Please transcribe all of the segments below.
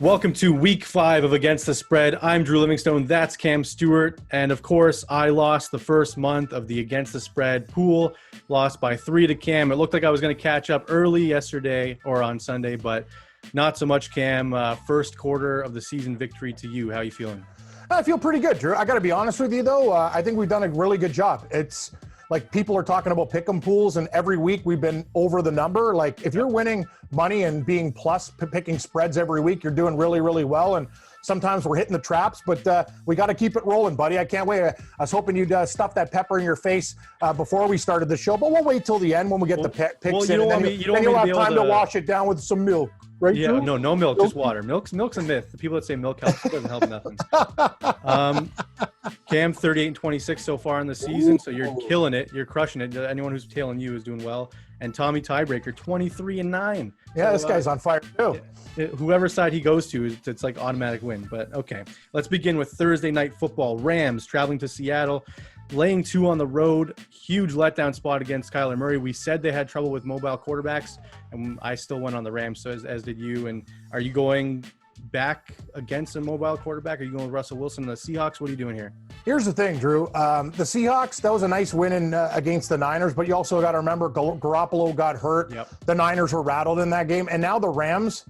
Welcome to week 5 of Against the Spread. I'm Drew Livingstone. That's Cam Stewart. And of course, I lost the first month of the Against the Spread pool. Lost by 3 to Cam. It looked like I was going to catch up early yesterday or on Sunday, but not so much, Cam. First quarter of the season victory to you. How are you feeling? I feel pretty good, Drew. I got to be honest with you, though. I think we've done a really good job. It's like people are talking about pick'em pools, and every week we've been over the number. Like if you're winning money and being plus picking spreads every week, you're doing really, really well. And sometimes we're hitting the traps, but we got to keep it rolling, buddy. I can't wait. I was hoping you'd stuff that pepper in your face before we started the show, but we'll wait till the end when we get the picks in, and then you'll have time to wash it down with some milk. Right, yeah, Drew? No milk, just water. Milk's a myth. The people that say milk helps doesn't help nothing. Cam, 38-26 so far in the season, so you're killing it. You're crushing it. Anyone who's tailing you is doing well. And Tommy tiebreaker, 23-9. Yeah, so, this guy's on fire too. Whoever side he goes to, it's like automatic win. But okay, let's begin with Thursday night football. Rams traveling to Seattle, laying 2 on the road. Huge letdown spot against Kyler Murray. We said they had trouble with mobile quarterbacks, and I still went on the Rams, so as did you. And are you going back against a mobile quarterback? Are you going with Russell Wilson and the Seahawks? What are you doing here? Here's the thing, Drew. The Seahawks, that was a nice win against the Niners, but you also got to remember Garoppolo got hurt. Yep. The Niners were rattled in that game. And now the Rams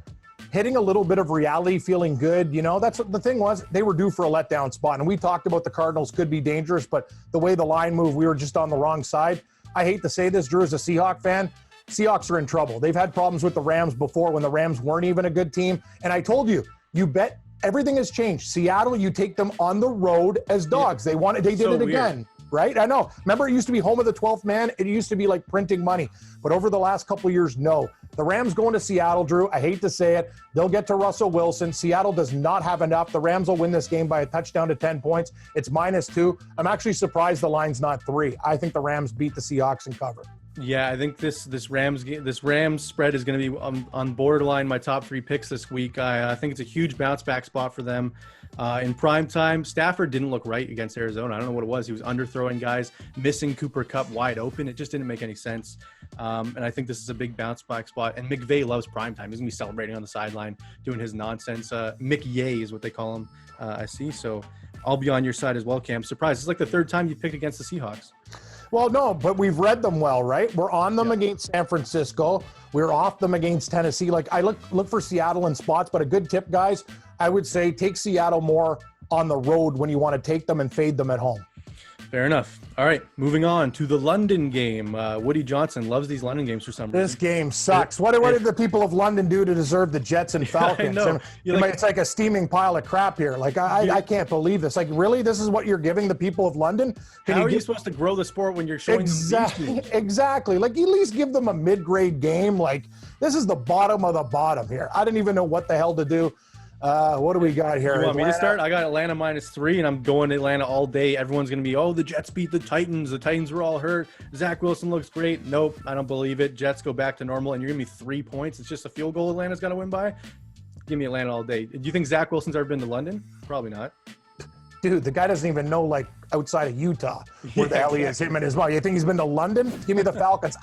hitting a little bit of reality, feeling good. You know, that's what the thing was. They were due for a letdown spot. And we talked about the Cardinals could be dangerous, but the way the line moved, we were just on the wrong side. I hate to say this, Drew, as a Seahawks fan. Seahawks are in trouble. They've had problems with the Rams before when the Rams weren't even a good team. And I told you, you bet everything has changed. Seattle, you take them on the road as dogs. Yeah. They did it again, right? I know. Remember, it used to be home of the 12th man. It used to be like printing money. But over the last couple of years, no. The Rams going to Seattle, Drew. I hate to say it. They'll get to Russell Wilson. Seattle does not have enough. The Rams will win this game by a touchdown to 10 points. It's -2. I'm actually surprised the line's not 3. I think the Rams beat the Seahawks and cover. Yeah, I think this Rams spread is going to be on borderline my top 3 picks this week. I think it's a huge bounce back spot for them. In prime time, Stafford didn't look right against Arizona. I don't know what it was. He was underthrowing guys, missing Cooper Kupp wide open. It just didn't make any sense. And I think this is a big bounce back spot. And McVay loves prime time. He's going to be celebrating on the sideline, doing his nonsense. McYay is what they call him, I see. So I'll be on your side as well, Cam. Surprise. It's like the 3rd time you picked against the Seahawks. Well, no, but we've read them well, right? We're on them against San Francisco. We're off them against Tennessee. Like I look for Seattle in spots, but a good tip, guys, I would say take Seattle more on the road when you want to take them and fade them at home. Fair enough. All right, moving on to the London game. Woody Johnson loves these London games for some reason. This game sucks. What did the people of London do to deserve the Jets and Falcons? I know. It's like a steaming pile of crap here. Like I can't believe this. Like really, this is what you're giving the people of London? How are you supposed to grow the sport when you're showing them Exactly. Like at least give them a mid-grade game. Like this is the bottom of the bottom here. I didn't even know what the hell to do. What do we got here? You want me to start? I got Atlanta -3, and I'm going to Atlanta all day. Everyone's going to be, the Jets beat the Titans. The Titans were all hurt. Zach Wilson looks great. Nope, I don't believe it. Jets go back to normal, and you're going to be 3 points. It's just a field goal Atlanta's got to win by? Give me Atlanta all day. Do you think Zach Wilson's ever been to London? Probably not. Dude, the guy doesn't even know, like, outside of Utah where the hell he is, him and his mom. You think he's been to London? Give me the Falcons.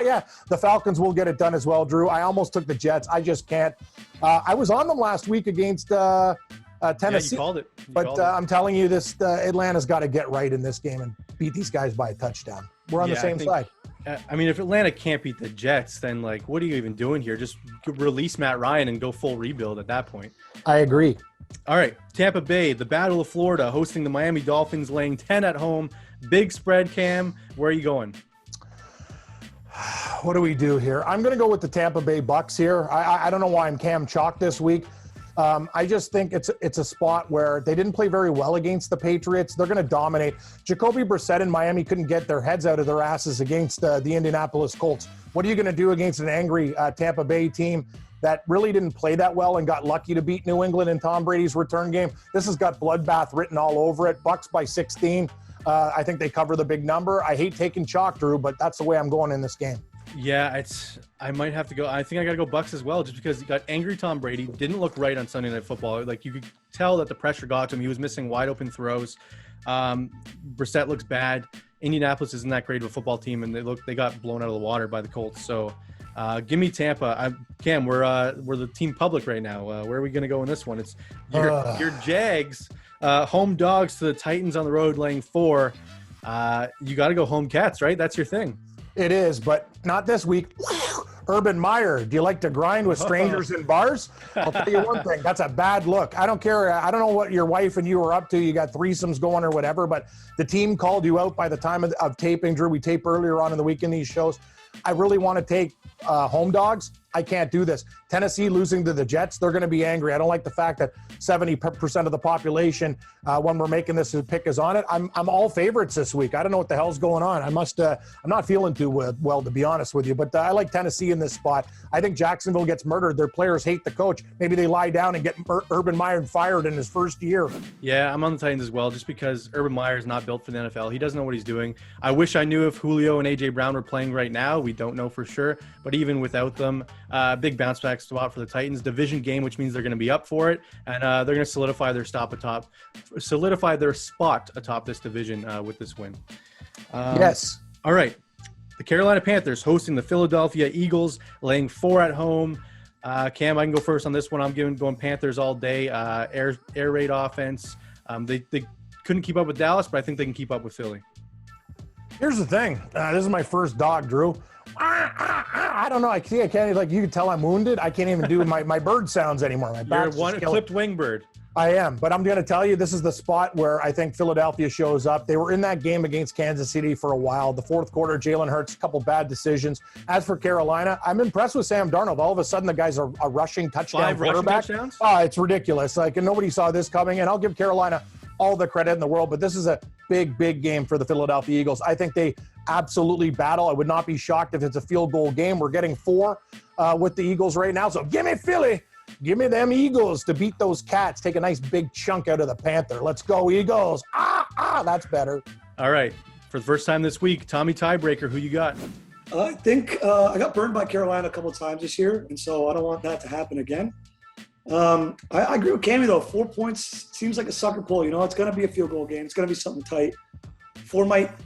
Yeah. The Falcons will get it done as well, Drew. I almost took the Jets. I just can't. I was on them last week against Tennessee. Yeah, you called it. I'm telling you, Atlanta's got to get right in this game and beat these guys by a touchdown. We're on the same side. I mean, if Atlanta can't beat the Jets, then, like, what are you even doing here? Just release Matt Ryan and go full rebuild at that point. I agree. All right, Tampa Bay, the Battle of Florida, hosting the Miami Dolphins, laying 10 at home. Big spread, Cam. Where are you going? What do we do here? I'm going to go with the Tampa Bay Bucks here. I don't know why I'm Cam Chalk this week. I just think it's a spot where they didn't play very well against the Patriots. They're going to dominate. Jacoby Brissett and Miami couldn't get their heads out of their asses against the Indianapolis Colts. What are you going to do against an angry Tampa Bay team that really didn't play that well and got lucky to beat New England in Tom Brady's return game? This has got bloodbath written all over it. Bucks by 16. I think they cover the big number. I hate taking chalk, Drew, but that's the way I'm going in this game. Yeah, I might have to go. I think I got to go Bucks as well, just because he got angry. Tom Brady didn't look right on Sunday Night Football. Like, you could tell that the pressure got to him. He was missing wide open throws. Brissett looks bad. Indianapolis isn't that great of a football team, and they got blown out of the water by the Colts. So Give me Tampa. Cam, we're the team public right now. Where are we going to go in this one? It's your Jags, home dogs to the Titans on the road, laying 4. You got to go home Cats, right? That's your thing. It is, but not this week. Urban Meyer, do you like to grind with strangers in bars? I'll tell you one thing, that's a bad look. I don't care. I don't know what your wife and you were up to. You got threesomes going or whatever, but the team called you out by the time of taping. Drew, we tape earlier on in the week in these shows. I really want to take home dogs. I can't do this. Tennessee losing to the Jets, they're going to be angry. I don't like the fact that 70% of the population, when we're making this pick, is on it. I'm all favorites this week. I don't know what the hell's going on. I'm not feeling too well, to be honest with you, but I like Tennessee in this spot. I think Jacksonville gets murdered. Their players hate the coach. Maybe they lie down and get Urban Meyer fired in his first year. Yeah, I'm on the Titans as well, just because Urban Meyer is not built for the NFL. He doesn't know what he's doing. I wish I knew if Julio and A.J. Brown were playing right now. We don't know for sure, but even without them, big bounce back spot for the Titans. Division game, which means they're going to be up for it, and they're going to solidify their spot atop this division with this win. Yes. All right. The Carolina Panthers hosting the Philadelphia Eagles, laying 4 at home. Cam, I can go first on this one. I'm going Panthers all day. Air raid offense. They couldn't keep up with Dallas, but I think they can keep up with Philly. Here's the thing. This is my first dog, Drew. I don't know. I can't, like, you can tell I'm wounded. I can't even do my bird sounds anymore. You're one clipped wing bird. I am, but I'm going to tell you, this is the spot where I think Philadelphia shows up. They were in that game against Kansas City for a while. The fourth quarter, Jalen Hurts, a couple bad decisions. As for Carolina, I'm impressed with Sam Darnold. All of a sudden, the guy's a rushing touchdown 5 quarterback. Rushing touchdowns? Oh, it's ridiculous. Like, and nobody saw this coming. And I'll give Carolina all the credit in the world, but this is a big game for the Philadelphia Eagles. I think they absolutely battle. I would not be shocked if it's a field goal game. We're getting 4 with the Eagles right now. So give me Philly. Give me them Eagles to beat those Cats. Take a nice big chunk out of the Panther. Let's go, Eagles. That's better. All right. For the first time this week, Tommy Tiebreaker, who you got? I think I got burned by Carolina a couple of times this year, and so I don't want that to happen again. I agree with Cammy, though. 4 points seems like a sucker pull. You know, it's going to be a field goal game. It's going to be something tight. 4 might –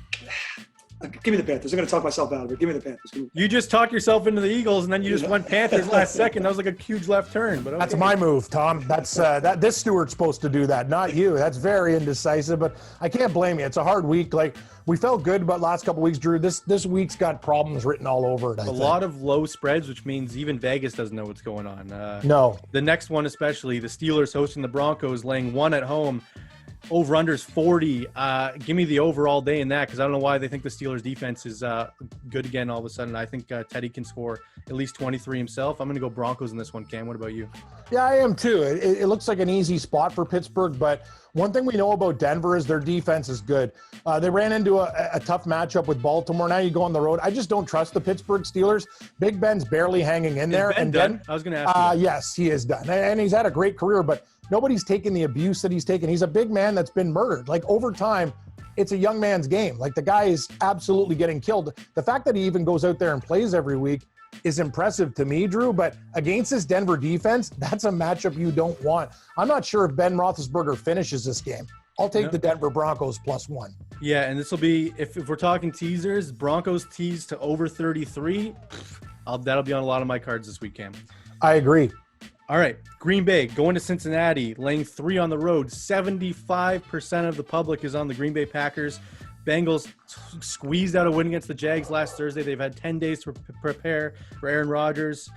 give me the Panthers. I'm going to talk myself out of it. Give me the Panthers. You just talked yourself into the Eagles, and then you just went Panthers last second. That was like a huge left turn. But okay. That's my move, Tom. That's this Stewart's supposed to do that, not you. That's very indecisive, but I can't blame you. It's a hard week. Like, we felt good about last couple weeks, Drew. This week's got problems written all over it. I think. Lot of low spreads, which means even Vegas doesn't know what's going on. No. The next one, especially the Steelers hosting the Broncos, laying 1 at home. Over-under's 40. Give me the over all day in that, because I don't know why they think the Steelers' defense is good again all of a sudden. I think Teddy can score at least 23 himself. I'm going to go Broncos in this one, Cam. What about you? Yeah, I am too. It looks like an easy spot for Pittsburgh, but one thing we know about Denver is their defense is good. They ran into a tough matchup with Baltimore. Now you go on the road. I just don't trust the Pittsburgh Steelers. Big Ben's barely hanging in there. Ben done? I was going to ask you. Yes, he is done. And he's had a great career, but nobody's taken the abuse that he's taken. He's a big man that's been murdered. Like, over time, it's a young man's game. Like, the guy is absolutely getting killed. The fact that he even goes out there and plays every week is impressive to me, Drew, but against this Denver defense, that's a matchup you don't want. I'm not sure if Ben Roethlisberger finishes this game. I'll take the Denver Broncos +1. Yeah, and this will be, if we're talking teasers, Broncos tease to over 33. That'll be on a lot of my cards this week, Cam. I agree. All right, Green Bay going to Cincinnati, laying 3 on the road. 75% of the public is on the Green Bay Packers. Bengals squeezed out a win against the Jags last Thursday. They've had 10 days to prepare for Aaron Rodgers.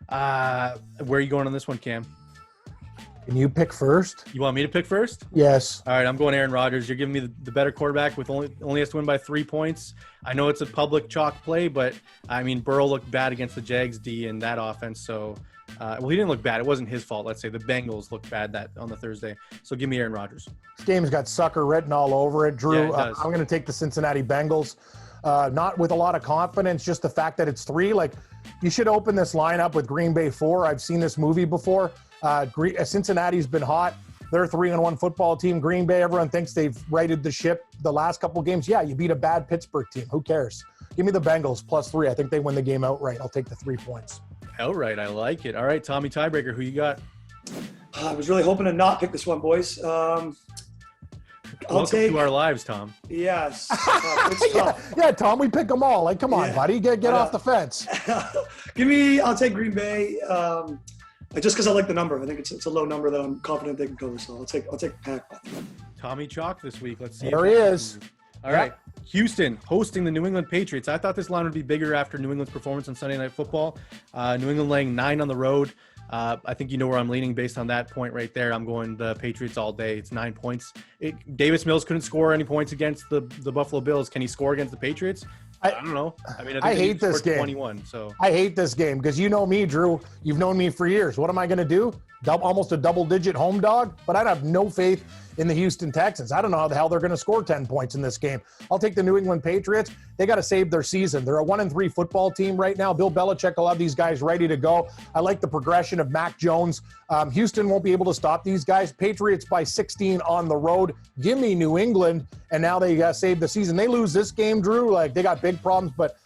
Where are you going on this one, Cam? Can you pick first? You want me to pick first? Yes. All right, I'm going Aaron Rodgers. You're giving me the better quarterback with only has to win by 3 points. I know it's a public chalk play, but, I mean, Burrow looked bad against the Jags D in that offense, so he didn't look bad. It wasn't his fault. Let's say the Bengals looked bad on the Thursday. So give me Aaron Rodgers. This game's got sucker written all over it, Drew. Yeah, it does. I'm going to take the Cincinnati Bengals. Not with a lot of confidence, just the fact that it's 3. Like, you should open this lineup with Green Bay 4. I've seen this movie before. Cincinnati's been hot. They're a 3-1 football team. Green Bay, everyone thinks they've righted the ship the last couple games. Yeah, you beat a bad Pittsburgh team. Who cares? Give me the Bengals +3. I think they win the game outright. I'll take the 3 points. Outright, I like it. All right, Tommy Tiebreaker, who you got? I was really hoping to not pick this one, boys. Welcome to our lives, Tom. Yes. It's tough. Yeah, Tom, we pick them all. Like, come on, buddy, get off the fence. I'll take Green Bay. Just because I like the number. I think it's a low number that I'm confident they can cover. So I'll take Pack. Tommy Chalk this week. Let's see. There he is. All right. Houston hosting the New England Patriots. I thought this line would be bigger after New England's performance on Sunday Night Football. New England laying 9 on the road. I think you know where I'm leaning based on that point right there. I'm going the Patriots all day. It's 9 points. Davis Mills couldn't score any points against the Buffalo Bills. Can he score against the Patriots? I don't know. I mean, I hate this game. 21. So I hate this game because you know me, Drew. You've known me for years. What am I going to do? Almost a double-digit home dog? But I have no faith in the Houston Texans. I don't know how the hell they're going to score 10 points in this game. I'll take the New England Patriots. They got to save their season. They're a 1-3 football team right now. Bill Belichick will have these guys ready to go. I like the progression of Mac Jones. Houston won't be able to stop these guys. Patriots by 16 on the road. Give me New England. And now they saved the season. They lose this game, Drew. Like, they got big problems, but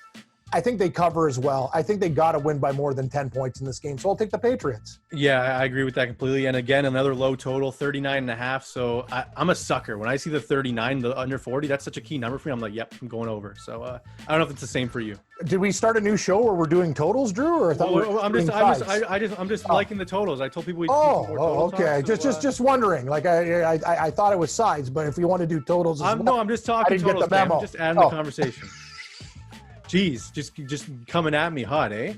I think they cover as well. I think they got to win by more than 10 points in this game. So I'll take the Patriots. Yeah, I agree with that completely. And again, another low total, 39.5. So I'm a sucker. When I see the 39, the under 40, that's such a key number for me. I'm like, yep, I'm going over. So I don't know if it's the same for you. Did we start a new show where we're doing totals, Drew? Or I'm just liking the totals. I told people we'd do more total okay. Talk, so, just wondering. Like I thought it was sides, but if you want to do totals, no, I'm just talking totals. Get the memo. I'm just adding the conversation. Jeez, just coming at me hot, eh?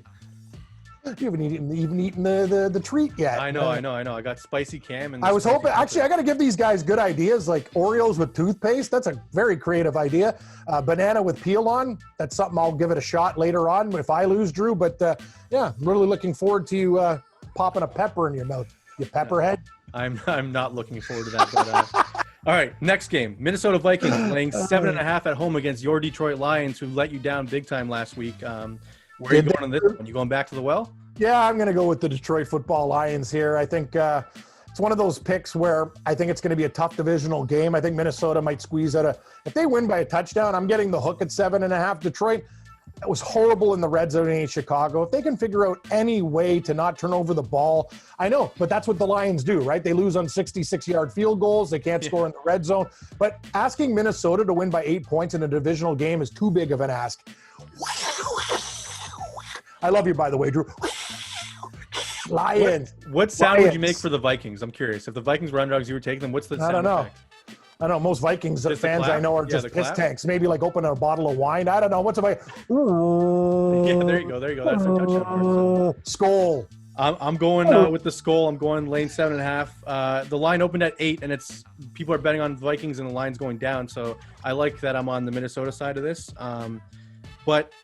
You haven't even eaten the treat yet. I know. I got spicy cam. And I was hoping, actually, I got to give these guys good ideas, like Oreos with toothpaste. That's a very creative idea. Banana with peel on. That's something I'll give it a shot later on if I lose, Drew. But yeah, I'm really looking forward to you popping a pepper in your mouth. You pepperhead. I'm not looking forward to that. But, all right, next game. Minnesota Vikings laying 7.5 at home against your Detroit Lions, who let you down big time last week. Where are you going on this one? You going back to the well? Yeah, I'm going to go with the Detroit Football Lions here. I think it's one of those picks where I think it's going to be a tough divisional game. I think Minnesota might squeeze out if they win by a touchdown, I'm getting the hook at 7.5. Detroit, it was horrible in the red zone in Chicago. If they can figure out any way to not turn over the ball, I know, but that's what the Lions do, right? They lose on 66-yard field goals. They can't score in the red zone. But asking Minnesota to win by 8 points in a divisional game is too big of an ask. I love you, by the way, Drew. Lions. What sound would you make for the Vikings? I'm curious. If the Vikings were underdogs, you were taking them. What's the sound I don't know. effect? I don't know. Most Vikings fans I know are just piss tanks. Maybe like open a bottle of wine. I don't know. What's a Viking? Yeah, there you go. That's their touchdown. Skull. I'm going with the skull. I'm going lane 7.5. The line opened at 8, and people are betting on Vikings, and the line's going down. So I like that I'm on the Minnesota side of this.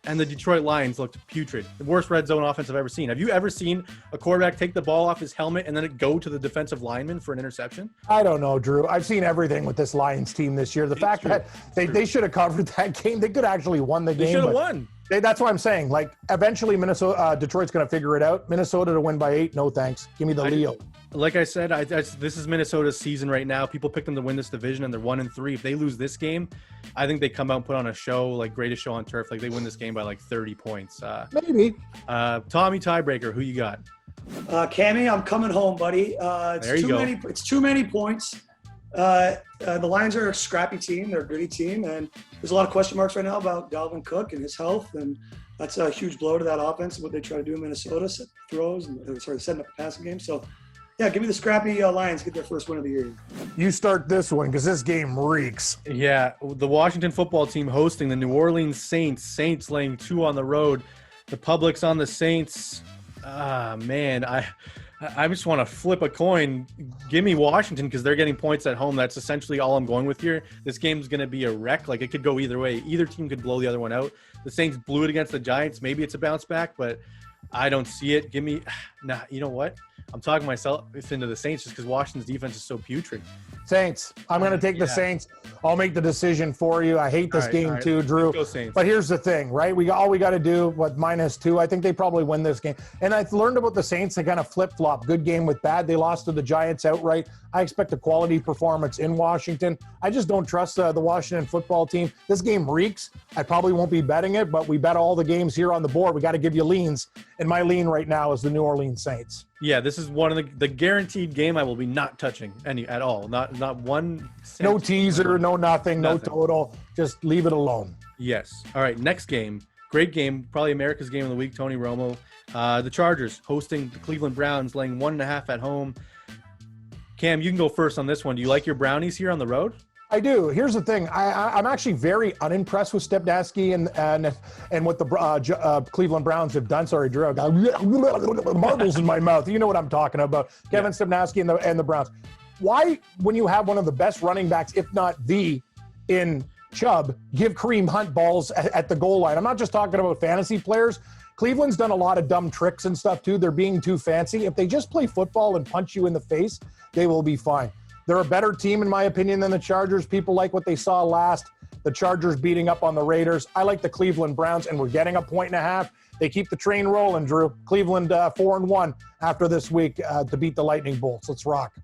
And the Detroit Lions looked putrid. The worst red zone offense I've ever seen. Have you ever seen a quarterback take the ball off his helmet and then it go to the defensive lineman for an interception? I don't know, Drew. I've seen everything with this Lions team this year. The fact that they should have covered that game. They could actually won the game. They should have won. That's what I'm saying. Like, eventually Detroit's going to figure it out. Minnesota to win by 8, no thanks. Give me the Leo. Like I said, this is Minnesota's season right now. People pick them to win this division, and they're 1-3. If they lose this game, I think they come out and put on a show, like greatest show on turf. Like they win this game by like 30 points. Maybe. Tommy tiebreaker. Who you got? Cammy, I'm coming home, buddy. It's too many points. The Lions are a scrappy team. They're a gritty team, and there's a lot of question marks right now about Dalvin Cook and his health, and that's a huge blow to that offense and what they try to do in Minnesota, set throws, setting up the passing game. So, yeah, give me the scrappy Lions, get their first win of the year. You start this one because this game reeks. Yeah, the Washington football team hosting the New Orleans Saints. Saints laying 2 on the road. The public's on the Saints. Man, I just want to flip a coin. Give me Washington because they're getting points at home. That's essentially all I'm going with here. This game's going to be a wreck. Like, it could go either way. Either team could blow the other one out. The Saints blew it against the Giants. Maybe it's a bounce back, but I don't see it. Give me – you know what? I'm talking myself into the Saints just because Washington's defense is so putrid. Saints. I'm going to take the Saints. I'll make the decision for you. I hate this game too, Drew. Go Saints. But here's the thing, right? All we got to do, -2. I think they probably win this game. And I've learned about the Saints. They kind of flip-flop. Good game with bad. They lost to the Giants outright. I expect a quality performance in Washington. I just don't trust the Washington football team. This game reeks. I probably won't be betting it, but we bet all the games here on the board. We got to give you leans. And my lean right now is the New Orleans Saints. Yeah, this is one of the guaranteed game I will be not touching any at all. Not one cent. No teaser, no nothing, no total. Just leave it alone. Yes. All right, next game. Great game. Probably America's game of the week, Tony Romo. The Chargers hosting the Cleveland Browns, laying 1.5 at home. Cam, you can go first on this one. Do you like your Brownies here on the road? I do. Here's the thing. I'm actually very unimpressed with Stepdasky and what the Cleveland Browns have done. Sorry, Drew. I got marbles in my mouth. You know what I'm talking about. Kevin Stepdasky and the Browns. Why, when you have one of the best running backs, if not the, in Chubb, give Kareem Hunt balls at the goal line? I'm not just talking about fantasy players. Cleveland's done a lot of dumb tricks and stuff too. They're being too fancy. If they just play football and punch you in the face, they will be fine. They're a better team, in my opinion, than the Chargers. People like what they saw last. The Chargers beating up on the Raiders. I like the Cleveland Browns, and we're getting 1.5 points. They keep the train rolling, Drew. Cleveland 4-1 after this week to beat the Lightning Bolts. Let's rock.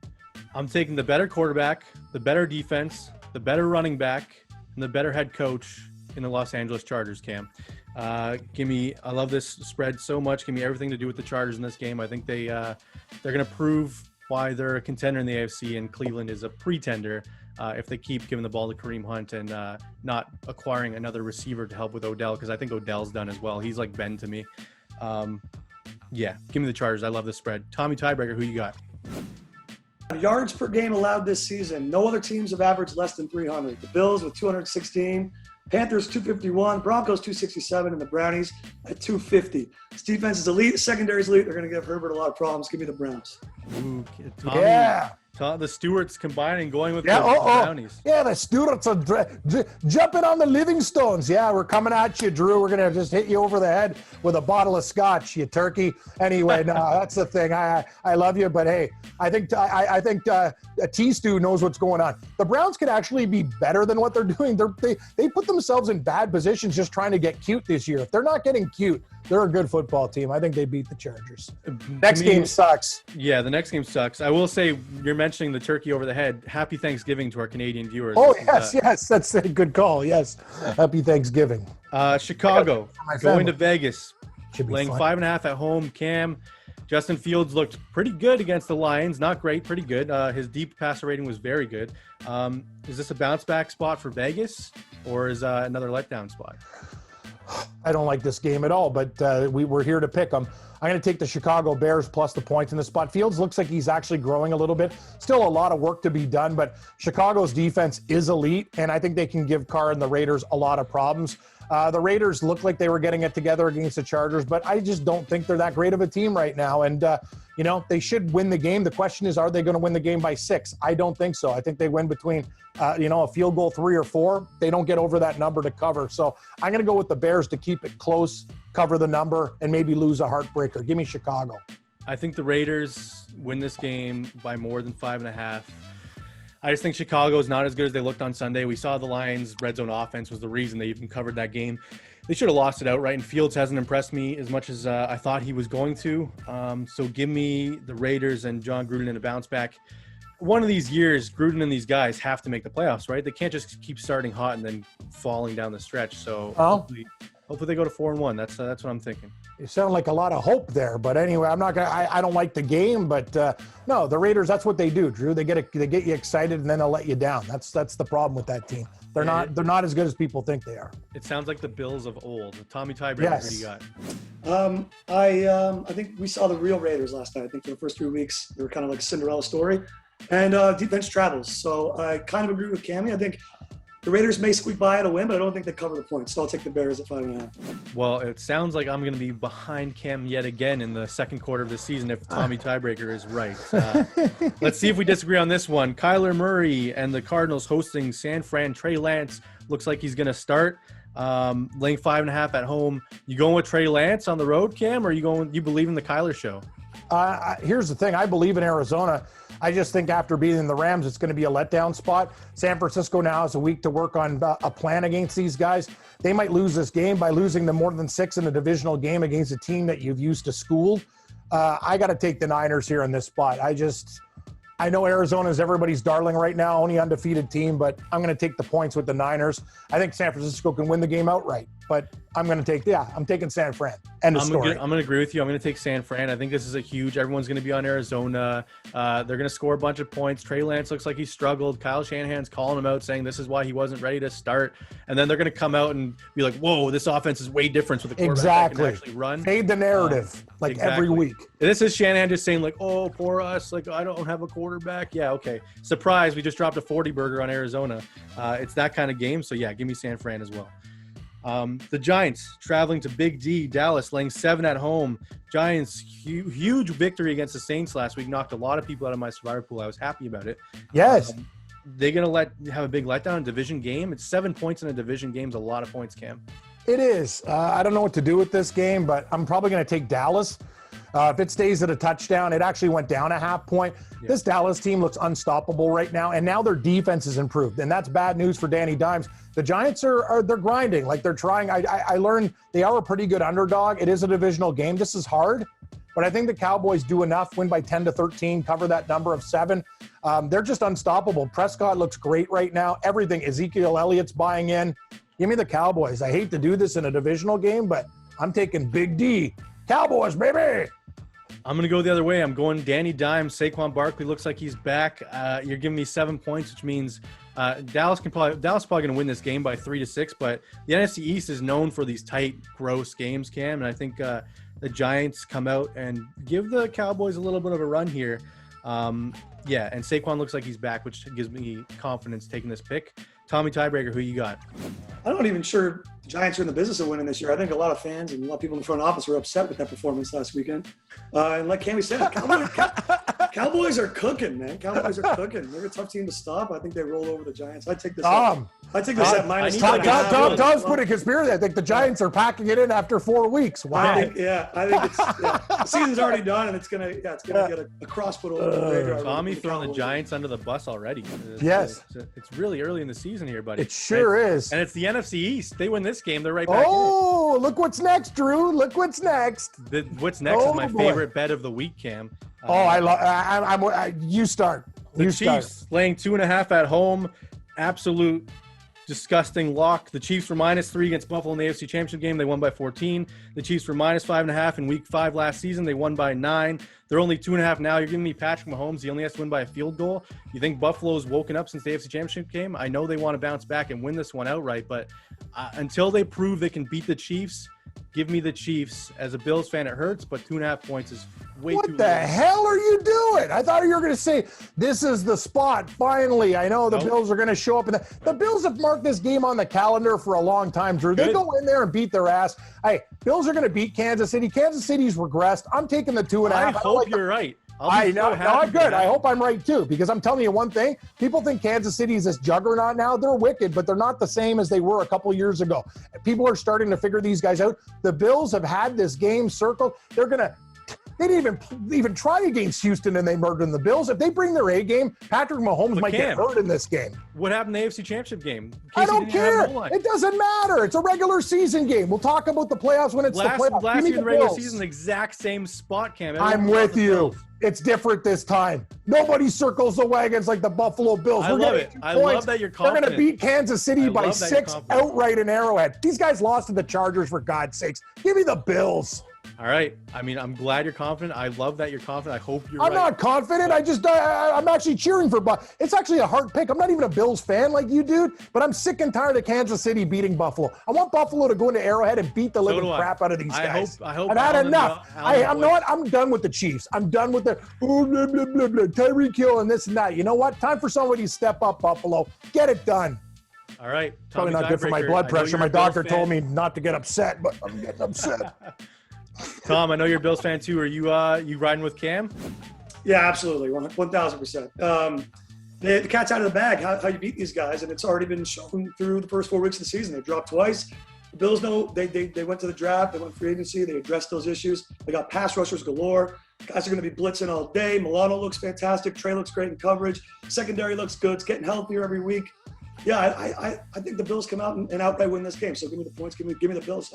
I'm taking the better quarterback, the better defense, the better running back, and the better head coach in the Los Angeles Chargers, Cam. I love this spread so much. Give me everything to do with the Chargers in this game. I think they're going to prove why they're a contender in the AFC, and Cleveland is a pretender if they keep giving the ball to Kareem Hunt and not acquiring another receiver to help with Odell, because I think Odell's done as well. He's like Ben to me. Yeah, give me the Chargers. I love the spread. Tommy Tiebreaker, who you got? Yards per game allowed this season. No other teams have averaged less than 300. The Bills with 216, Panthers 251, Broncos 267, and the Brownies at 250. This defense is elite. The secondary's elite. They're going to give Herbert a lot of problems. Give me the Browns. Ooh, Tommy, the Stewarts combining, going with the Brownies. Yeah, the Stewarts are jumping on the Livingstones. Yeah, we're coming at you, Drew. We're going to just hit you over the head with a bottle of scotch, you turkey. Anyway, no, that's the thing. I love you, but hey, I think T-Stew knows what's going on. The Browns could actually be better than what they're doing. They put themselves in bad positions just trying to get cute this year. If they're not getting cute, they're a good football team. I think they beat the Chargers. Next game sucks. Yeah, the next game sucks. I will say, you're mentioning the turkey over the head. Happy Thanksgiving to our Canadian viewers. Oh, yes, that's a good call. Yes, happy Thanksgiving. Chicago going to Vegas, laying fun. 5.5 at home. Cam, Justin Fields looked pretty good against the Lions. Not great, pretty good. His deep passer rating was very good. Is this a bounce back spot for Vegas, or is another letdown spot? I don't like this game at all, but we're here to pick them. I'm going to take the Chicago Bears plus the points in the spot. Fields looks like he's actually growing a little bit. Still a lot of work to be done, but Chicago's defense is elite, and I think they can give Carr and the Raiders a lot of problems. The Raiders look like they were getting it together against the Chargers, but I just don't think they're that great of a team right now. And, they should win the game. The question is, are they going to win the game by 6? I don't think so. I think they win between, a field goal 3 or 4. They don't get over that number to cover. So I'm going to go with the Bears to keep it close, cover the number, and maybe lose a heartbreaker. Give me Chicago. I think the Raiders win this game by more than 5.5. I just think Chicago is not as good as they looked on Sunday. We saw the Lions' red zone offense was the reason they even covered that game. They should have lost it outright, and Fields hasn't impressed me as much as I thought he was going to. So give me the Raiders and John Gruden in a bounce back. One of these years, Gruden and these guys have to make the playoffs, right? They can't just keep starting hot and then falling down the stretch. So hopefully they go to 4-1. That's what I'm thinking. You sound like a lot of hope there, but anyway, I'm not gonna. I don't like the game, but no, the Raiders. That's what they do, Drew. They get you excited and then they'll let you down. That's the problem with that team. They're not as good as people think they are. It sounds like the Bills of old. Tommy Tiebreaker, yes. Who do you got? I think we saw the real Raiders last night. I think for the first 3 weeks they were kind of like a Cinderella story, and defense travels. So I kind of agree with Cammy. I think the Raiders may squeak by at a win, but I don't think they cover the points. So I'll take the Bears at 5.5. Well, it sounds like I'm going to be behind Cam yet again in the second quarter of the season if Tommy Tiebreaker is right. Let's see if we disagree on this one. Kyler Murray and the Cardinals hosting San Fran. Trey Lance looks like he's going to start. Laying 5.5 at home. You going with Trey Lance on the road, Cam, or you believe in the Kyler show? Here's the thing. I believe in Arizona. I just think after beating the Rams, it's going to be a letdown spot. San Francisco now has a week to work on a plan against these guys. They might lose this game by losing them more than 6 in a divisional game against a team that you've used to school. I got to take the Niners here in this spot. I know Arizona is everybody's darling right now, only undefeated team, but I'm going to take the points with the Niners. I think San Francisco can win the game outright. but I'm taking San Fran. End of story. I'm going to agree with you. I'm going to take San Fran. I think this is everyone's going to be on Arizona. They're going to score a bunch of points. Trey Lance looks like he struggled. Kyle Shanahan's calling him out, saying this is why he wasn't ready to start. And then they're going to come out and be like, whoa, this offense is way different with the quarterback that can actually run. Fade the narrative every week. This is Shanahan just saying like, oh, poor us. Like, I don't have a quarterback. Yeah, okay. Surprise, we just dropped a 40 burger on Arizona. It's that kind of game. So, yeah, give me San Fran as well. The Giants traveling to Big D, Dallas, laying 7 at home. Giants, huge victory against the Saints last week. Knocked a lot of people out of my survivor pool. I was happy about it. Yes. They're going to have a big letdown in a division game. It's 7 points in a division game is a lot of points, Cam. It is. I don't know what to do with this game, but I'm probably going to take Dallas. If it stays at a touchdown, it actually went down a half point. Yeah. This Dallas team looks unstoppable right now, and now their defense is improved, and that's bad news for Danny Dimes. The Giants they're grinding, like they're trying. I learned they are a pretty good underdog. It is a divisional game. This is hard, but I think the Cowboys do enough, win by 10-13, cover that number of 7. They're just unstoppable. Prescott looks great right now. Everything. Ezekiel Elliott's buying in. Give me the Cowboys. I hate to do this in a divisional game, but I'm taking Big D. Cowboys, baby. I'm going to go the other way. I'm going Danny Dimes. Saquon Barkley looks like he's back. You're giving me 7 points, which means Dallas probably going to win this game by 3-6. But the NFC East is known for these tight, gross games, Cam. And I think the Giants come out and give the Cowboys a little bit of a run here. And Saquon looks like he's back, which gives me confidence taking this pick. Tommy Tiebreaker, who you got? I'm not even sure the Giants are in the business of winning this year. I think a lot of fans and a lot of people in the front office were upset with that performance last weekend. And like Cammy said, Cowboys are cooking, man. Cowboys are cooking. They're a tough team to stop. I think they roll over the Giants. I take this at minus Tom's putting conspiracy. I think the Giants are packing it in after 4 weeks. Wow. I think it's the season's already done, and it's gonna get a cross put over the radar. Tommy throwing the Giants under the bus already. Yes. It's really early in the season here, buddy. It sure is. And it's the NFC East. They win this game, they're right back. Oh, look what's next, Drew. Look what's next. What's next is my favorite bet of the week, Cam. You start. The Chiefs laying 2.5 at home. Absolute disgusting lock. The Chiefs were -3 against Buffalo in the AFC Championship game. They won by 14. The Chiefs were -5.5 in Week 5 last season. They won by 9. They're only 2.5 now. You're giving me Patrick Mahomes. He only has to win by a field goal. You think Buffalo's woken up since the AFC Championship game? I know they want to bounce back and win this one outright, but until they prove they can beat the Chiefs, give me the Chiefs. As a Bills fan, it hurts, but 2.5 points is way too low. What the hell are you doing? I thought you were going to say, this is the spot, finally. I know the Bills are going to show up. The Bills have marked this game on the calendar for a long time, Drew. They go in there and beat their ass. Hey, Bills are going to beat Kansas City. Kansas City's regressed. I'm taking the 2.5. I hope you're right. I know. No, good. I hope I'm right, too, because I'm telling you one thing. People think Kansas City is this juggernaut now. They're wicked, but they're not the same as they were a couple years ago. People are starting to figure these guys out. The Bills have had this game circled. They didn't even try against Houston, and they murdered the Bills. If they bring their A game, Patrick Mahomes might get hurt in this game. What happened in the AFC Championship game? I don't care. It doesn't matter. It's a regular season game. We'll talk about the playoffs when it's the playoffs. Last year, the regular season, exact same spot, Cam. I'm with you. It's different this time. Nobody circles the wagons like the Buffalo Bills. I love it. I love that you're confident. They're going to beat Kansas City by 6 outright in Arrowhead. These guys lost to the Chargers, for God's sakes. Give me the Bills. All right. I mean, I'm glad you're confident. I love that you're confident. I hope you're right. I'm not confident. I'm actually cheering for Buffalo. It's actually a hard pick. I'm not even a Bills fan like you, dude, but I'm sick and tired of Kansas City beating Buffalo. I want Buffalo to go into Arrowhead and beat the living crap out of these guys. I hope. I've had enough. I'm done with the Chiefs. I'm done with the blah, blah, blah, blah, Tyreek Hill and this and that. You know what? Time for somebody to step up, Buffalo. Get it done. All right. Probably not good for my blood pressure. My doctor told me not to get upset, but I'm getting upset. Tom, I know you're a Bills fan too. Are you riding with Cam? Yeah, absolutely, 1,000%. The cat's out of the bag. How you beat these guys, and it's already been shown through the first 4 weeks of the season. They dropped twice. The Bills know they went to the draft. They went free agency. They addressed those issues. They got pass rushers galore. Guys are going to be blitzing all day. Milano looks fantastic. Trey looks great in coverage. Secondary looks good. It's getting healthier every week. Yeah, I think the Bills come out and outright win this game. So give me the points. Give me the Bills.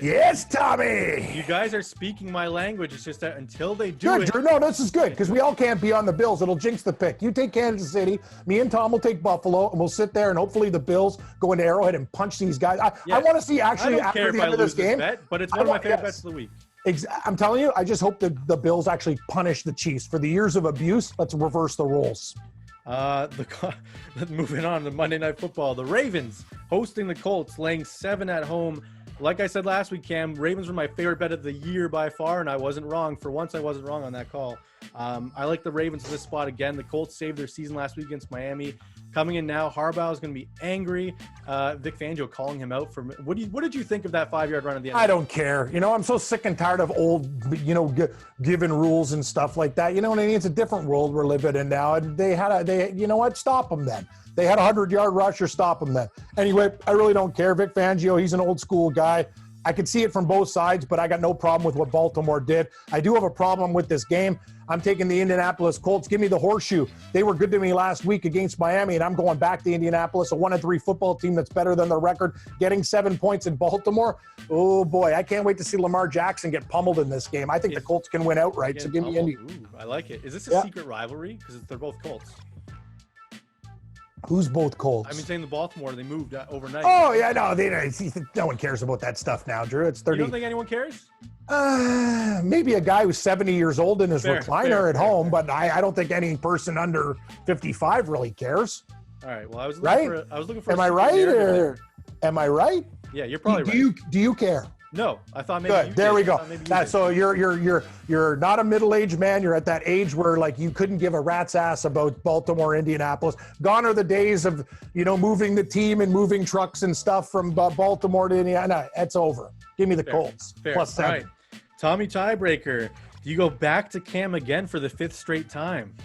Yes, Tommy. You guys are speaking my language. It's just that until they do Good, Drew. No, this is good because we all can't be on the Bills. It'll jinx the pick. You take Kansas City. Me and Tom will take Buffalo, and we'll sit there and hopefully the Bills go into Arrowhead and punch these guys. I want to see actually after the end of this game. But it's one of my favorite bets of the week. I'm telling you, I just hope that the Bills actually punish the Chiefs for the years of abuse. Let's reverse the roles. Moving on to Monday Night Football, the Ravens hosting the Colts, laying 7 at home. Like I said last week, Cam, Ravens were my favorite bet of the year by far, and I wasn't wrong. For once, I wasn't wrong on that call. I like the Ravens in this spot again. The Colts saved their season last week against Miami. Coming in now, Harbaugh is going to be angry. Vic Fangio calling him out for what did you think of that 5-yard run at the end? I don't care. I'm so sick and tired of old, given rules and stuff like that. You know what I mean? It's a different world we're living in now. And stop them then. They had a 100-yard rusher, stop them then. Anyway, I really don't care. Vic Fangio, he's an old school guy. I could see it from both sides, but I got no problem with what Baltimore did. I do have a problem with this game. I'm taking the Indianapolis Colts. Give me the horseshoe. They were good to me last week against Miami, and I'm going back to Indianapolis, a 1-3 football team that's better than their record, getting 7 points in Baltimore. Oh, boy, I can't wait to see Lamar Jackson get pummeled in this game. I think the Colts can win outright, so give me Indy. Ooh, I like it. Is this a secret rivalry? Because they're both Colts. Who's both Colts? I mean, saying the Baltimore, they moved overnight. Oh, yeah, no one cares about that stuff now, Drew. It's 30. You don't think anyone cares? Maybe a guy who's 70 years old in his recliner at home, but I don't think any person under 55 really cares. All right. Well, I was looking for. Am I right or am I right? Yeah, you're probably right. Do you care? No, I thought maybe. Good. There we go. So you're not a middle-aged man. You're at that age where you couldn't give a rat's ass about Baltimore, Indianapolis. Gone are the days of moving the team and moving trucks and stuff from Baltimore to Indiana. No, it's over. Give me the Colts plus 7. All right. Tommy tiebreaker. Do you go back to Cam again for the 5th straight time?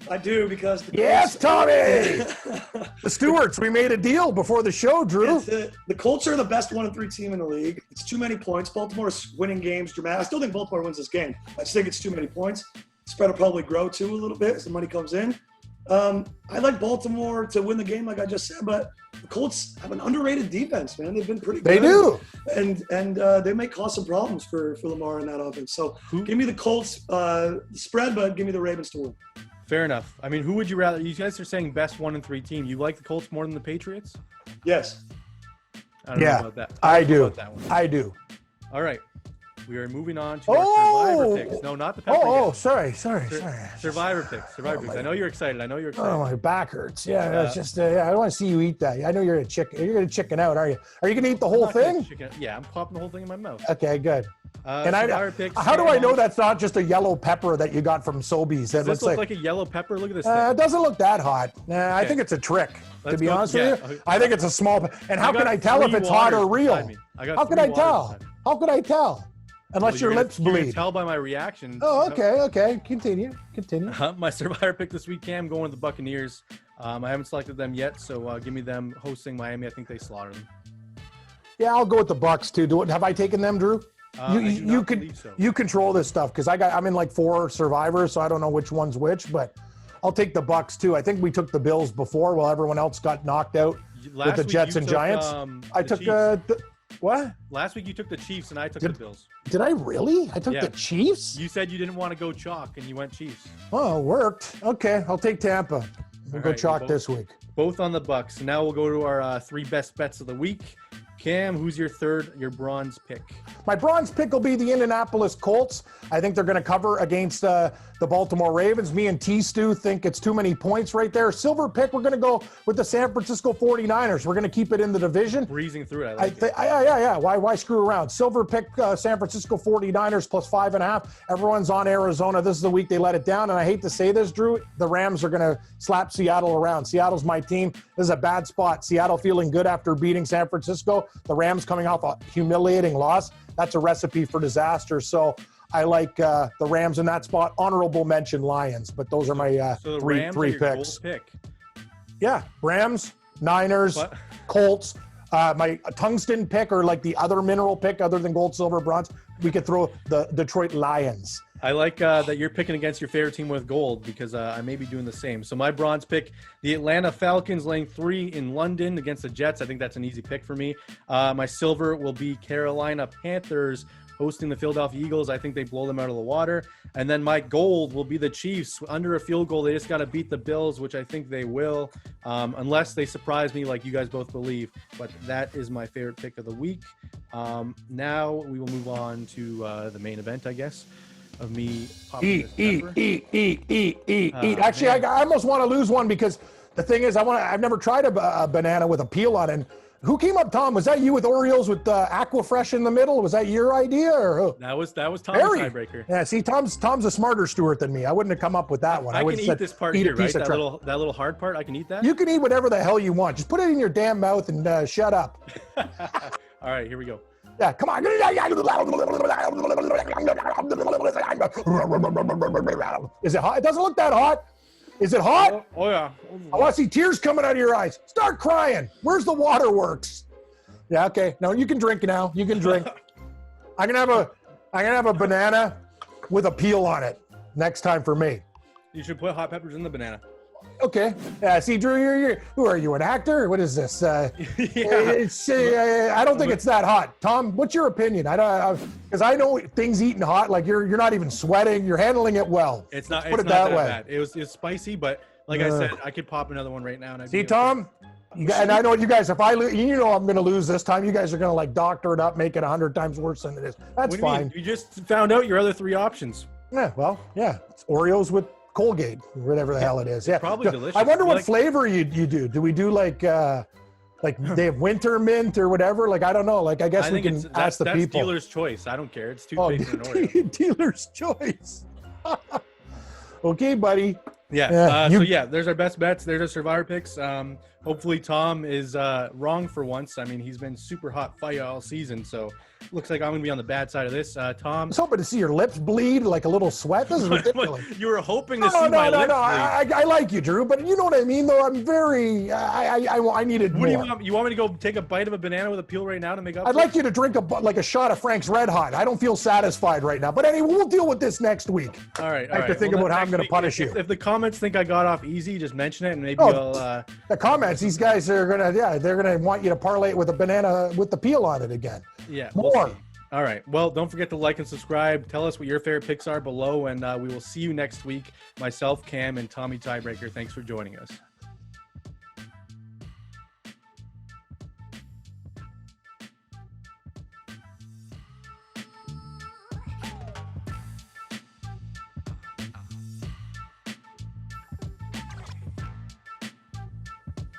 I do because yes, Tommy. The Stewarts. We made a deal before the show, Drew. The Colts are the best 1-3 team in the league. It's too many points. Baltimore's winning games dramatic. I still think Baltimore wins this game. I just think it's too many points. Spread will probably grow too a little bit as the money comes in. I like Baltimore to win the game, like I just said, but the Colts have an underrated defense, man. They've been pretty good. They do. And they may cause some problems for Lamar in that offense. So give me the Colts spread, but give me the Ravens to win. Fair enough. I mean, who would you rather? You guys are saying best 1-3 team. You like the Colts more than the Patriots? Yes. I don't know about that. I do. I do. All right. We are moving on to our Survivor picks. No, not the pepper. Sorry. Survivor picks. I know you're excited. Oh, my back hurts. Yeah, it's just I don't want to see you eat that. I know you're going to chicken out, are you? Are you going to eat the whole thing? Yeah, I'm popping the whole thing in my mouth. Okay, good. And how do I know that's not just a yellow pepper that you got from Sobeys? Does this look like a yellow pepper? Look at this thing. It doesn't look that hot. I think it's a trick, to be honest with you. I think it's a small. And how can I tell if it's hot or real? How can I tell? How could I tell? Unless your lips bleed. You can tell by my reaction. Oh, okay. Continue. My Survivor pick this week, Cam, going with the Buccaneers. I haven't selected them yet, so give me them hosting Miami. I think they slaughter them. Yeah, I'll go with the Bucs too. Have I taken them, Drew? You control this stuff because I'm in like 4 Survivors, so I don't know which one's which, but I'll take the Bucs too. I think we took the Bills before while everyone else got knocked out with the Jets and Giants. I took what? Last week you took the Chiefs and I took the Bills. Did I really? I took the Chiefs? You said you didn't want to go chalk and you went Chiefs. Oh, it worked. Okay, I'll take Tampa. We'll go chalk this week. Both on the Bucs. Now we'll go to our 3 best bets of the week. Cam, who's your bronze pick? My bronze pick will be the Indianapolis Colts. I think they're going to cover against the Baltimore Ravens. Me and T-Stew think it's too many points right there. Silver pick, we're going to go with the San Francisco 49ers. We're going to keep it in the division. Breezing through it. Yeah. Why screw around? Silver pick, San Francisco 49ers plus 5.5. Everyone's on Arizona. This is the week they let it down. And I hate to say this, Drew, the Rams are going to slap Seattle around. Seattle's my team. This is a bad spot. Seattle feeling good after beating San Francisco. The Rams coming off a humiliating loss. That's a recipe for disaster. So I like the Rams in that spot. Honorable mention Lions, but those are my three picks. Yeah, Rams, Niners, Colts. My tungsten pick or like the other mineral pick other than gold, silver, bronze, we could throw the Detroit Lions. I like that you're picking against your favorite team with gold because I may be doing the same. So my bronze pick, the Atlanta Falcons laying 3 in London against the Jets. I think that's an easy pick for me. My silver will be Carolina Panthers hosting the Philadelphia Eagles. I think they blow them out of the water. And then my gold will be the Chiefs. Under a field goal, they just got to beat the Bills, which I think they will, unless they surprise me like you guys both believe. But that is my favorite pick of the week. Now we will move on to the main event, I guess, of me popping Eat. Actually, I almost want to lose one because the thing is, I've never tried a banana with a peel on it. Who came up, Tom? Was that you with Oreos with Aquafresh in the middle? Was that your idea or who? That was Tom's tiebreaker. Yeah, see, Tom's a smarter Stewart than me. I wouldn't have come up with that one. I can eat this part here, right? That little hard part. I can eat that. You can eat whatever the hell you want. Just put it in your damn mouth and shut up. All right, here we go. Yeah, come on. Is it hot? It doesn't look that hot. Is it hot? Oh yeah. I want to see tears coming out of your eyes. Start crying. Where's the waterworks? Yeah, okay. No, you can drink now. You can drink. I'm gonna have a banana with a peel on it next time for me. You should put hot peppers in the banana. Okay. See, Drew, who are you, an actor? What is this? I don't think it's that hot. Tom, what's your opinion? Because I know things eating hot, like you're not even sweating. You're handling it well. It's not. Put it that way. Bad. It was spicy, but like I said, I could pop another one right now. And see, Tom. And I know you guys. If I lose, I'm going to lose this time. You guys are going to like doctor it up, make it 100 times worse than it is. That's fine. You just found out your other 3 options. Yeah. Well, yeah. It's Oreos with Colgate, whatever the hell it is. Yeah, probably delicious. I wonder what flavor you do. Do we do like they have winter mint or whatever? Like I don't know. Like I guess we can ask the people. That's dealer's choice. I don't care. It's toothpaste and Oreo. Dealer's choice. Okay, buddy. Yeah. So there's our best bets. There's our survivor picks. Hopefully Tom is wrong for once. I mean, he's been super hot fire all season, so looks like I'm going to be on the bad side of this. Tom, I was hoping to see your lips bleed like a little sweat. This is ridiculous. You were hoping to see my lips bleed. I like you, Drew, but you know what I mean, though. I'm very. I needed more. What do you want? You want me to go take a bite of a banana with a peel right now to make up? I'd like you to drink a shot of Frank's Red Hot. I don't feel satisfied right now. But anyway, we'll deal with this next week. All right. I have to think about how I'm going to punish you. If the comments think I got off easy, just mention it and maybe I'll. The comments. These guys are they're gonna want you to parlay it with a banana with the peel on it again. Yeah. More. We'll see. All right. Well, don't forget to like and subscribe. Tell us what your favorite picks are below, and we will see you next week. Myself, Cam, and Tommy Tiebreaker. Thanks for joining us.